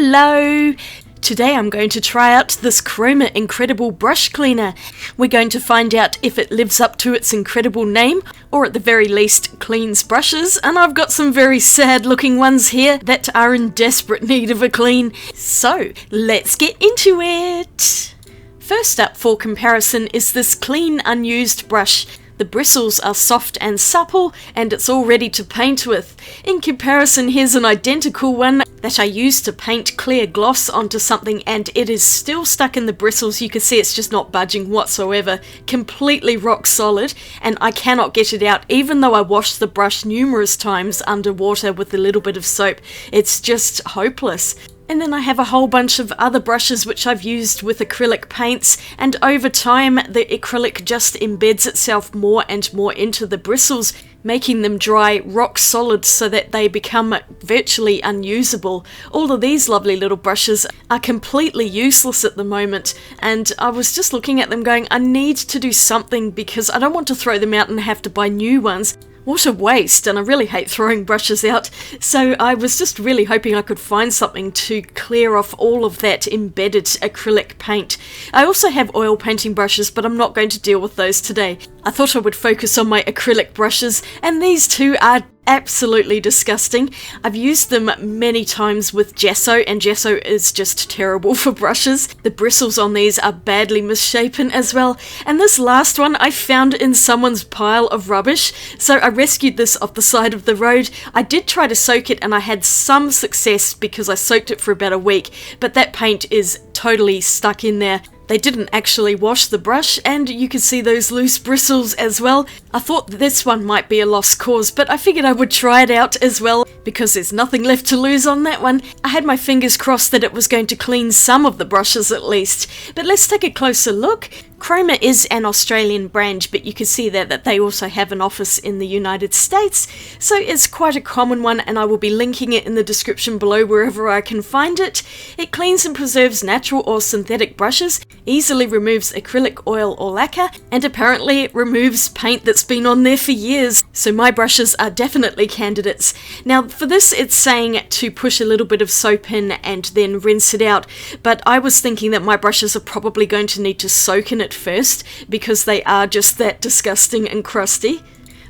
Hello! Today I'm going to try out this Chroma Incredible Brush Cleaner. We're going to find out if it lives up to its incredible name, or at the very least cleans brushes, and I've got some very sad looking ones here that are in desperate need of a clean. So, let's get into it! First up for comparison is this clean unused brush. The bristles are soft and supple, and it's all ready to paint with. In comparison, here's an identical one that I used to paint clear gloss onto something, and it is still stuck in the bristles. You can see it's just not budging whatsoever. Completely rock solid, and I cannot get it out, even though I washed the brush numerous times underwater with a little bit of soap. It's just hopeless. And then I have a whole bunch of other brushes which I've used with acrylic paints, and over time the acrylic just embeds itself more and more into the bristles, making them dry rock solid so that they become virtually unusable. All of these lovely little brushes are completely useless at the moment, and I was just looking at them going, I need to do something because I don't want to throw them out and have to buy new ones. What a waste, and I really hate throwing brushes out, so I was just really hoping I could find something to clear off all of that embedded acrylic paint. I also have oil painting brushes, but I'm not going to deal with those today. I thought I would focus on my acrylic brushes, and these two are absolutely disgusting. I've used them many times with gesso, and gesso is just terrible for brushes. The bristles on these are badly misshapen as well, and this last one I found in someone's pile of rubbish, so I rescued this off the side of the road. I did try to soak it, and I had some success because I soaked it for about a week, but that paint is totally stuck in there. They didn't actually wash the brush, and you can see those loose bristles as well. I thought this one might be a lost cause, but I figured I would try it out as well, because there's nothing left to lose on that one. I had my fingers crossed that it was going to clean some of the brushes at least. But let's take a closer look. Chroma is an Australian brand, but you can see that they also have an office in the United States, so it's quite a common one, and I will be linking it in the description below wherever I can find it. It cleans and preserves natural or synthetic brushes, easily removes acrylic oil or lacquer, and apparently it removes paint that's been on there for years, so my brushes are definitely candidates. Now for this it's saying to push a little bit of soap in and then rinse it out, but I was thinking that my brushes are probably going to need to soak in it first because they are just that disgusting and crusty.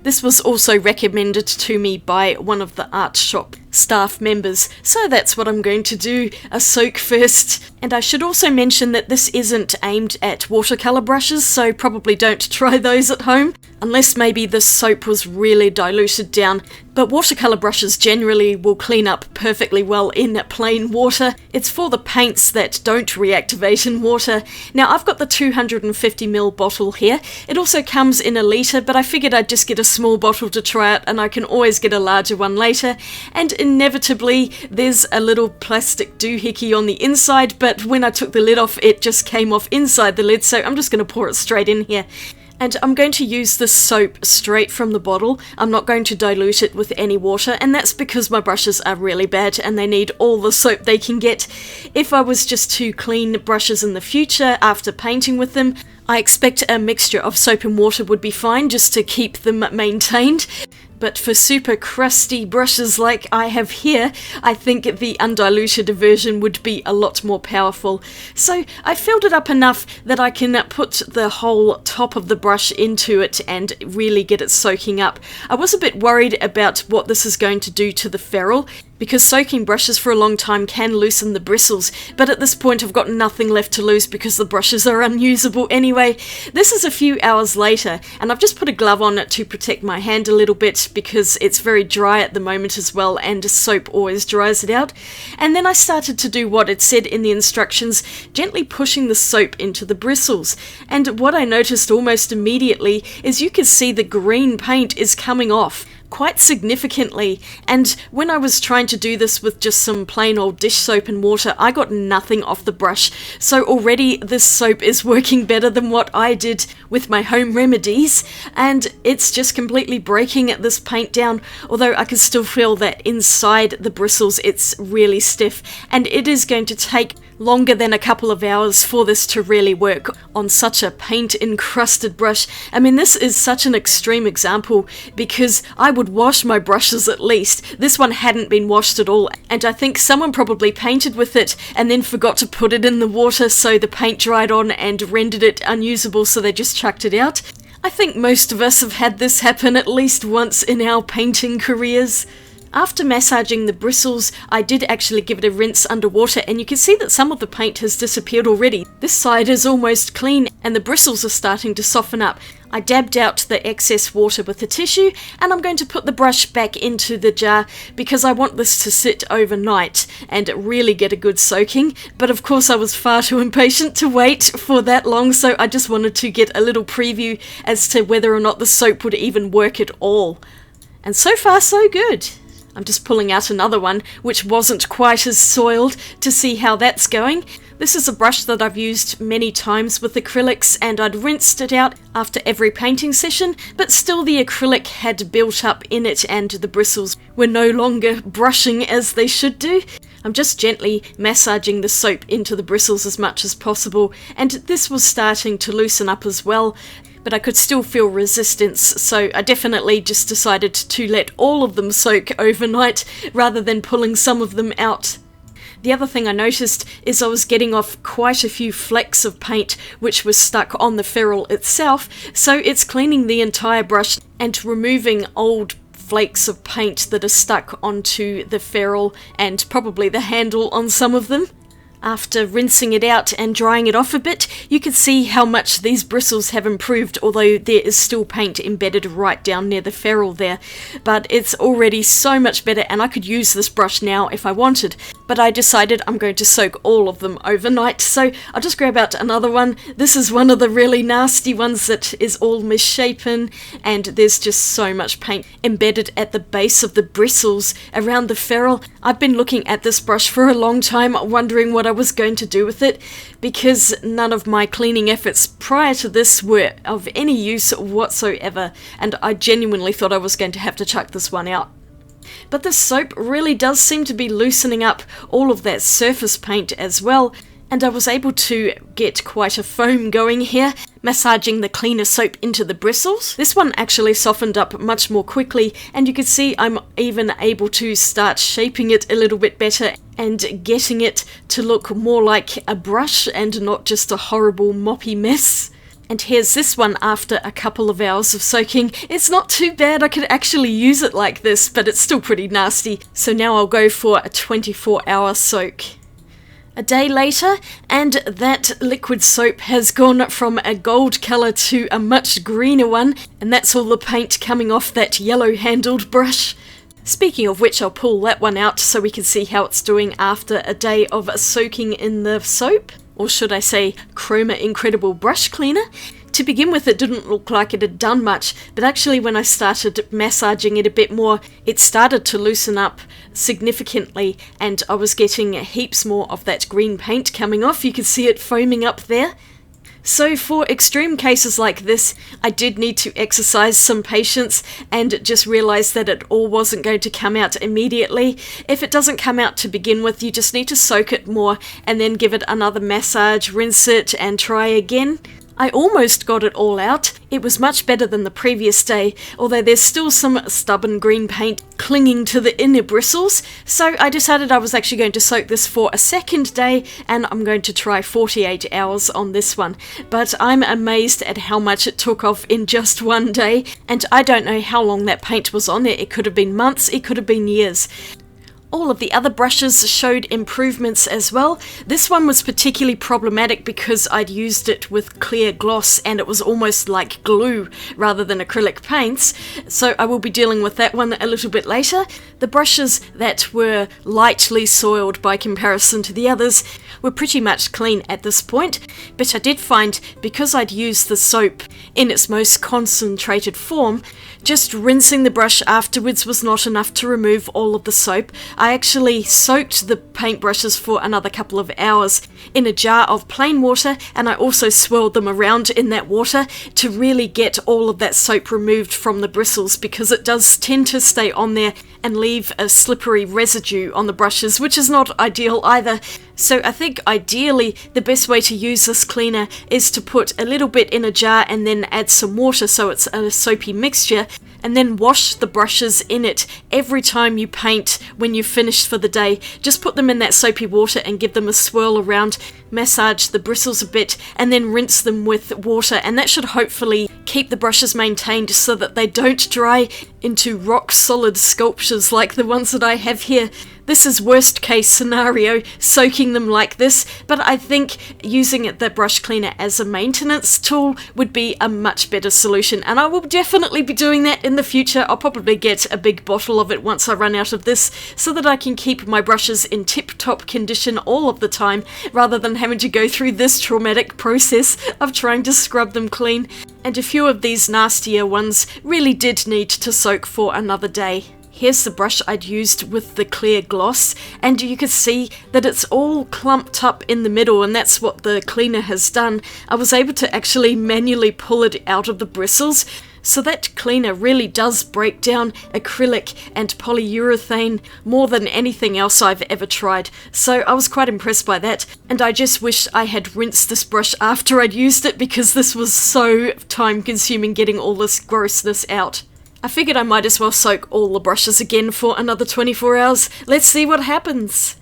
This was also recommended to me by one of the art shop staff members, so that's what I'm going to do, a soak first. And I should also mention that this isn't aimed at watercolor brushes, so probably don't try those at home, unless maybe the soap was really diluted down. But watercolor brushes generally will clean up perfectly well in plain water. It's for the paints that don't reactivate in water. Now I've got the 250ml bottle here. It also comes in a litre, but I figured I'd just get a small bottle to try it, and I can always get a larger one later. And inevitably there's a little plastic doohickey on the inside, but when I took the lid off it just came off inside the lid, so I'm just going to pour it straight in here. And I'm going to use the soap straight from the bottle. I'm not going to dilute it with any water, and that's because my brushes are really bad and they need all the soap they can get. If I was just to clean brushes in the future after painting with them, I expect a mixture of soap and water would be fine just to keep them maintained. But for super crusty brushes like I have here, I think the undiluted version would be a lot more powerful. So I filled it up enough that I can put the whole top of the brush into it and really get it soaking up. I was a bit worried about what this is going to do to the ferrule, because soaking brushes for a long time can loosen the bristles, but at this point I've got nothing left to lose because the brushes are unusable anyway. This is a few hours later, and I've just put a glove on it to protect my hand a little bit because it's very dry at the moment as well, and soap always dries it out. And then I started to do what it said in the instructions, gently pushing the soap into the bristles. And what I noticed almost immediately is you can see the green paint is coming off quite significantly, and when I was trying to do this with just some plain old dish soap and water, I got nothing off the brush. So already this soap is working better than what I did with my home remedies, and it's just completely breaking this paint down, although I can still feel that inside the bristles it's really stiff, and it is going to take longer than a couple of hours for this to really work on such a paint-encrusted brush. I mean, this is such an extreme example because I would wash my brushes at least. This one hadn't been washed at all, and I think someone probably painted with it and then forgot to put it in the water, so the paint dried on and rendered it unusable, so they just chucked it out. I think most of us have had this happen at least once in our painting careers. After massaging the bristles, I did actually give it a rinse underwater, and you can see that some of the paint has disappeared already. This side is almost clean and the bristles are starting to soften up. I dabbed out the excess water with a tissue, and I'm going to put the brush back into the jar because I want this to sit overnight and really get a good soaking. But of course I was far too impatient to wait for that long, so I just wanted to get a little preview as to whether or not the soap would even work at all. And so far so good. I'm just pulling out another one which wasn't quite as soiled to see how that's going. This is a brush that I've used many times with acrylics, and I'd rinsed it out after every painting session, but still the acrylic had built up in it and the bristles were no longer brushing as they should do. I'm just gently massaging the soap into the bristles as much as possible, and this was starting to loosen up as well. But I could still feel resistance, so I definitely just decided to let all of them soak overnight rather than pulling some of them out. The other thing I noticed is I was getting off quite a few flecks of paint which was stuck on the ferrule itself, so it's cleaning the entire brush and removing old flakes of paint that are stuck onto the ferrule and probably the handle on some of them. After rinsing it out and drying it off a bit, you can see how much these bristles have improved, although there is still paint embedded right down near the ferrule there. But it's already so much better, and I could use this brush now if I wanted. But I decided I'm going to soak all of them overnight, so I'll just grab out another one. This is one of the really nasty ones that is all misshapen, and there's just so much paint embedded at the base of the bristles around the ferrule. I've been looking at this brush for a long time, wondering what I was going to do with it, because none of my cleaning efforts prior to this were of any use whatsoever, and I genuinely thought I was going to have to chuck this one out. But the soap really does seem to be loosening up all of that surface paint as well, and I was able to get quite a foam going here, massaging the cleaner soap into the bristles. This one actually softened up much more quickly, and you can see I'm even able to start shaping it a little bit better and getting it to look more like a brush and not just a horrible moppy mess. And here's this one after a couple of hours of soaking. It's not too bad, I could actually use it like this, but it's still pretty nasty. So now I'll go for a 24-hour soak. A day later, and that liquid soap has gone from a gold colour to a much greener one, and that's all the paint coming off that yellow-handled brush. Speaking of which, I'll pull that one out so we can see how it's doing after a day of soaking in the soap. Or should I say, Chroma Incredible Brush Cleaner. To begin with, it didn't look like it had done much, but actually when I started massaging it a bit more, it started to loosen up significantly, and I was getting heaps more of that green paint coming off. You can see it foaming up there. So for extreme cases like this, I did need to exercise some patience and just realize that it all wasn't going to come out immediately. If it doesn't come out to begin with, you just need to soak it more and then give it another massage, rinse it, and try again. I almost got it all out. It was much better than the previous day, although there's still some stubborn green paint clinging to the inner bristles, so I decided I was actually going to soak this for a second day, and I'm going to try 48 hours on this one. But I'm amazed at how much it took off in just one day, and I don't know how long that paint was on there. It could have been months, it could have been years. All of the other brushes showed improvements as well. This one was particularly problematic because I'd used it with clear gloss and it was almost like glue rather than acrylic paints, so I will be dealing with that one a little bit later. The brushes that were lightly soiled by comparison to the others were pretty much clean at this point, but I did find, because I'd used the soap in its most concentrated form, just rinsing the brush afterwards was not enough to remove all of the soap. I actually soaked the paintbrushes for another couple of hours in a jar of plain water, and I also swirled them around in that water to really get all of that soap removed from the bristles, because it does tend to stay on there and leave a slippery residue on the brushes, which is not ideal either. So I think ideally the best way to use this cleaner is to put a little bit in a jar and then add some water so it's a soapy mixture, and then wash the brushes in it every time you paint when you've finished for the day. Just put them in that soapy water and give them a swirl around, massage the bristles a bit, and then rinse them with water, and that should hopefully keep the brushes maintained so that they don't dry into rock solid sculptures like the ones that I have here. This is worst case scenario, soaking them like this, but I think using the brush cleaner as a maintenance tool would be a much better solution, and I will definitely be doing that in the future. I'll probably get a big bottle of it once I run out of this, so that I can keep my brushes in tip-top condition all of the time, rather than having to go through this traumatic process of trying to scrub them clean. And a few of these nastier ones really did need to soak for another day. Here's the brush I'd used with the clear gloss, and you can see that it's all clumped up in the middle, and that's what the cleaner has done. I was able to actually manually pull it out of the bristles, so that cleaner really does break down acrylic and polyurethane more than anything else I've ever tried. So I was quite impressed by that, and I just wish I had rinsed this brush after I'd used it, because this was so time consuming getting all this grossness out. I figured I might as well soak all the brushes again for another 24 hours. Let's see what happens.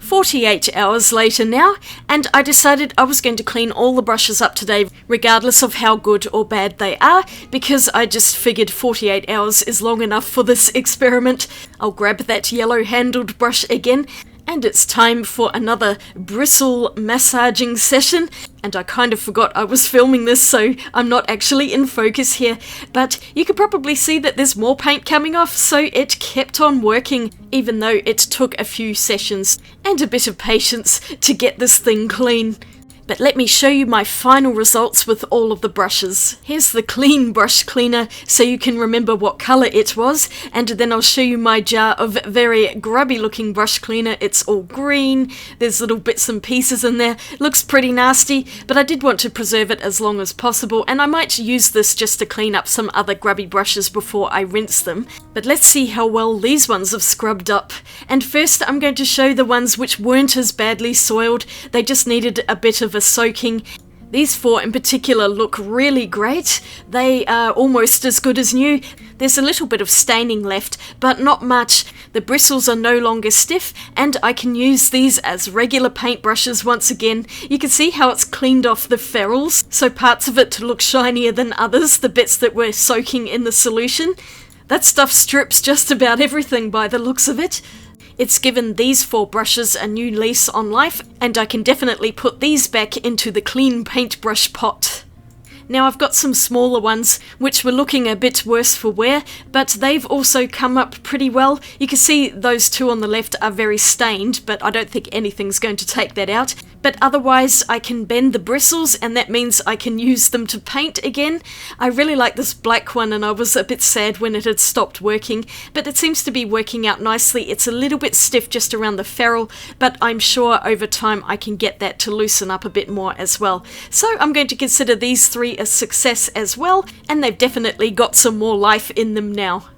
48 hours later now, and I decided I was going to clean all the brushes up today, regardless of how good or bad they are, because I just figured 48 hours is long enough for this experiment. I'll grab that yellow-handled brush again, and it's time for another bristle massaging session. And I kind of forgot I was filming this, so I'm not actually in focus here, but you could probably see that there's more paint coming off, so it kept on working, even though it took a few sessions and a bit of patience to get this thing clean. But let me show you my final results with all of the brushes. Here's the clean brush cleaner so you can remember what colour it was, and then I'll show you my jar of very grubby looking brush cleaner. It's all green, there's little bits and pieces in there, looks pretty nasty, but I did want to preserve it as long as possible, and I might use this just to clean up some other grubby brushes before I rinse them. But let's see how well these ones have scrubbed up. And first I'm going to show the ones which weren't as badly soiled, they just needed a bit of a soaking. These four in particular look really great. They are almost as good as new. There's a little bit of staining left, but not much. The bristles are no longer stiff, and I can use these as regular paint brushes once again. You can see how it's cleaned off the ferrules, so parts of it look shinier than others, the bits that were soaking in the solution. That stuff strips just about everything by the looks of it. It's given these four brushes a new lease on life, and I can definitely put these back into the clean paintbrush pot. Now I've got some smaller ones which were looking a bit worse for wear, but they've also come up pretty well. You can see those two on the left are very stained, but I don't think anything's going to take that out. But otherwise I can bend the bristles, and that means I can use them to paint again. I really like this black one, and I was a bit sad when it had stopped working, but it seems to be working out nicely. It's a little bit stiff just around the ferrule, but I'm sure over time I can get that to loosen up a bit more as well. So I'm going to consider these three a success as well, and they've definitely got some more life in them now.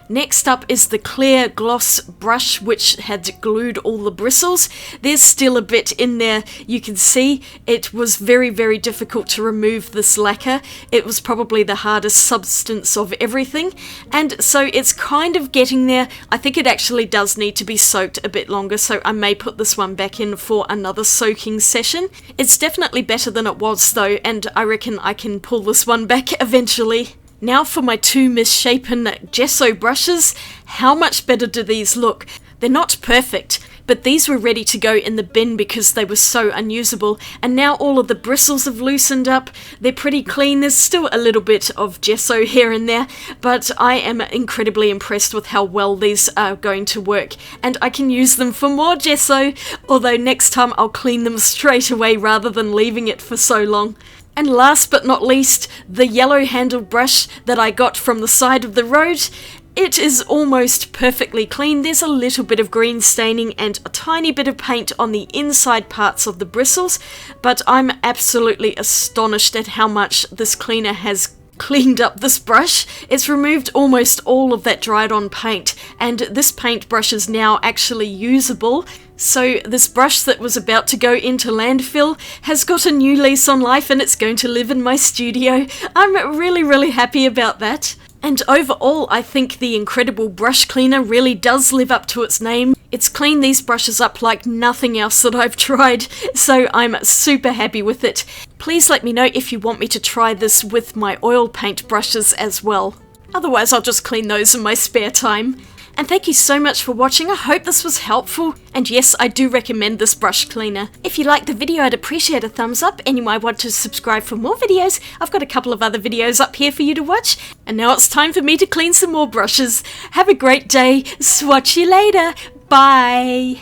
Next up is the clear gloss brush which had glued all the bristles. There's still a bit in there. You can see it was very, very difficult to remove this lacquer. It was probably the hardest substance of everything, and so it's kind of getting there. I think it actually does need to be soaked a bit longer, so I may put this one back in for another soaking session. It's definitely better than it was though, and I reckon I can pull this one back eventually. Now for my two misshapen gesso brushes. How much better do these look? They're not perfect, but these were ready to go in the bin because they were so unusable, and now all of the bristles have loosened up. They're pretty clean. There's still a little bit of gesso here and there, but I am incredibly impressed with how well these are going to work, and I can use them for more gesso, although next time I'll clean them straight away rather than leaving it for so long. And last but not least, the yellow-handled brush that I got from the side of the road. It is almost perfectly clean. There's a little bit of green staining and a tiny bit of paint on the inside parts of the bristles, but I'm absolutely astonished at how much this cleaner has cleaned up this brush. It's removed almost all of that dried on paint, and this paintbrush is now actually usable. So this brush that was about to go into landfill has got a new lease on life and it's going to live in my studio. I'm really happy about that. And overall, I think the Incredible Brush Cleaner really does live up to its name. It's cleaned these brushes up like nothing else that I've tried, so I'm super happy with it. Please let me know if you want me to try this with my oil paint brushes as well. Otherwise, I'll just clean those in my spare time. And thank you so much for watching. I hope this was helpful. And yes, I do recommend this brush cleaner. If you liked the video, I'd appreciate a thumbs up, and you might want to subscribe for more videos. I've got a couple of other videos up here for you to watch. And now it's time for me to clean some more brushes. Have a great day. Swatch you later. Bye.